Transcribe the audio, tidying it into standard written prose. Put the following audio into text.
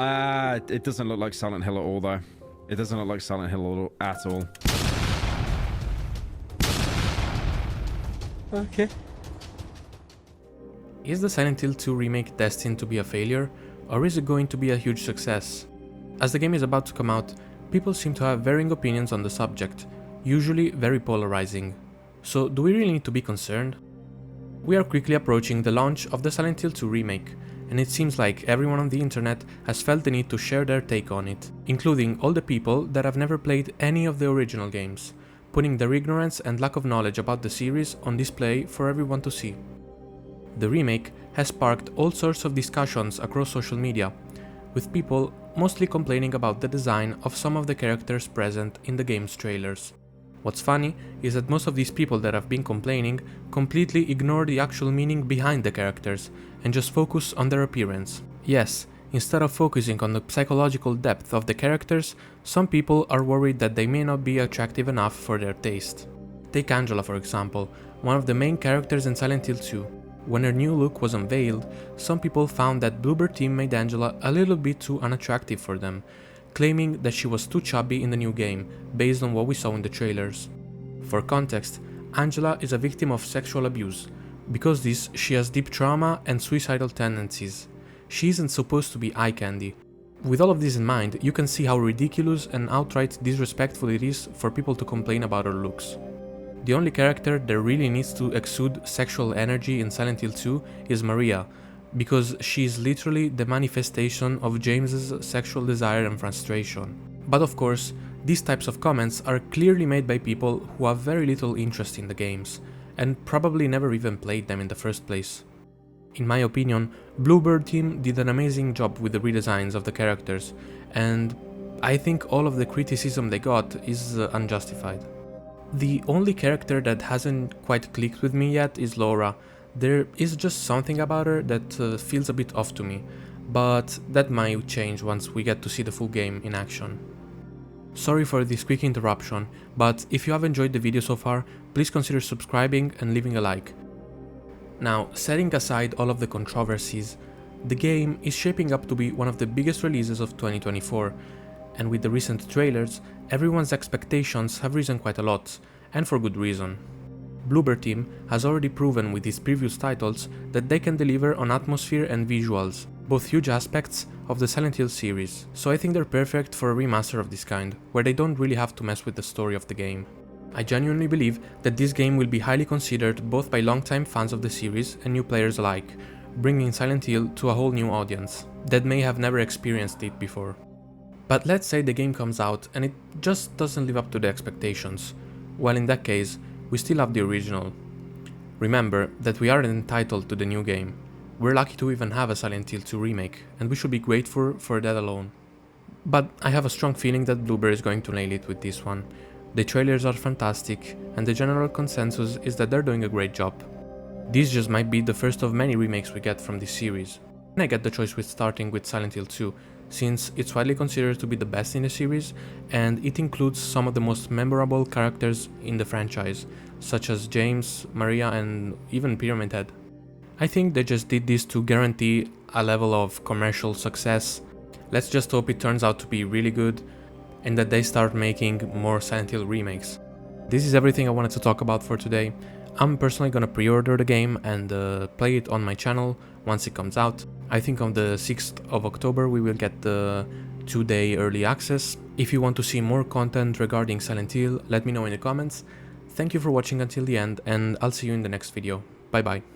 It doesn't look like Silent Hill at all, though. It doesn't look like Silent Hill at all. Okay. Is the Silent Hill 2 remake destined to be a failure, or is it going to be a huge success? As the game is about to come out, people seem to have varying opinions on the subject, usually very polarizing. So do we really need to be concerned? We are quickly approaching the launch of the Silent Hill 2 remake, and it seems like everyone on the internet has felt the need to share their take on it, including all the people that have never played any of the original games, putting their ignorance and lack of knowledge about the series on display for everyone to see. The remake has sparked all sorts of discussions across social media, with people mostly complaining about the design of some of the characters present in the game's trailers. What's funny is that most of these people that have been complaining completely ignore the actual meaning behind the characters and just focus on their appearance. Yes, instead of focusing on the psychological depth of the characters, some people are worried that they may not be attractive enough for their taste. Take Angela for example, one of the main characters in Silent Hill 2. When her new look was unveiled, some people found that Bloober Team made Angela a little bit too unattractive for them, claiming that she was too chubby in the new game, based on what we saw in the trailers. For context, Angela is a victim of sexual abuse. Because this, she has deep trauma and suicidal tendencies. She isn't supposed to be eye candy. With all of this in mind, you can see how ridiculous and outright disrespectful it is for people to complain about her looks. The only character that really needs to exude sexual energy in Silent Hill 2 is Maria, because she is literally the manifestation of James's sexual desire and frustration. But of course, these types of comments are clearly made by people who have very little interest in the games, and probably never even played them in the first place. In my opinion, Bluebird Team did an amazing job with the redesigns of the characters, and I think all of the criticism they got is unjustified. The only character that hasn't quite clicked with me yet is Laura. There is just something about her that feels a bit off to me, but that might change once we get to see the full game in action. Sorry for this quick interruption, but if you have enjoyed the video so far, please consider subscribing and leaving a like. Now, setting aside all of the controversies, the game is shaping up to be one of the biggest releases of 2024, and with the recent trailers, everyone's expectations have risen quite a lot, and for good reason. Bloober Team has already proven with its previous titles that they can deliver on atmosphere and visuals, both huge aspects of the Silent Hill series, so I think they're perfect for a remaster of this kind, where they don't really have to mess with the story of the game. I genuinely believe that this game will be highly considered both by longtime fans of the series and new players alike, bringing Silent Hill to a whole new audience that may have never experienced it before. But let's say the game comes out and it just doesn't live up to the expectations. Well, in that case, we still have the original. Remember that we aren't entitled to the new game. We're lucky to even have a Silent Hill 2 remake, and we should be grateful for that alone. But I have a strong feeling that Bloober is going to nail it with this one. The trailers are fantastic, and the general consensus is that they're doing a great job. This just might be the first of many remakes we get from this series. And I get the choice with starting with Silent Hill 2, since it's widely considered to be the best in the series, and it includes some of the most memorable characters in the franchise, such as James, Maria, and even Pyramid Head. I think they just did this to guarantee a level of commercial success. Let's just hope it turns out to be really good, and that they start making more Silent Hill remakes. This is everything I wanted to talk about for today. I'm personally gonna pre-order the game and play it on my channel once it comes out. I think on the 6th of October we will get the 2-day early access. If you want to see more content regarding Silent Hill, let me know in the comments. Thank you for watching until the end, and I'll see you in the next video. Bye bye.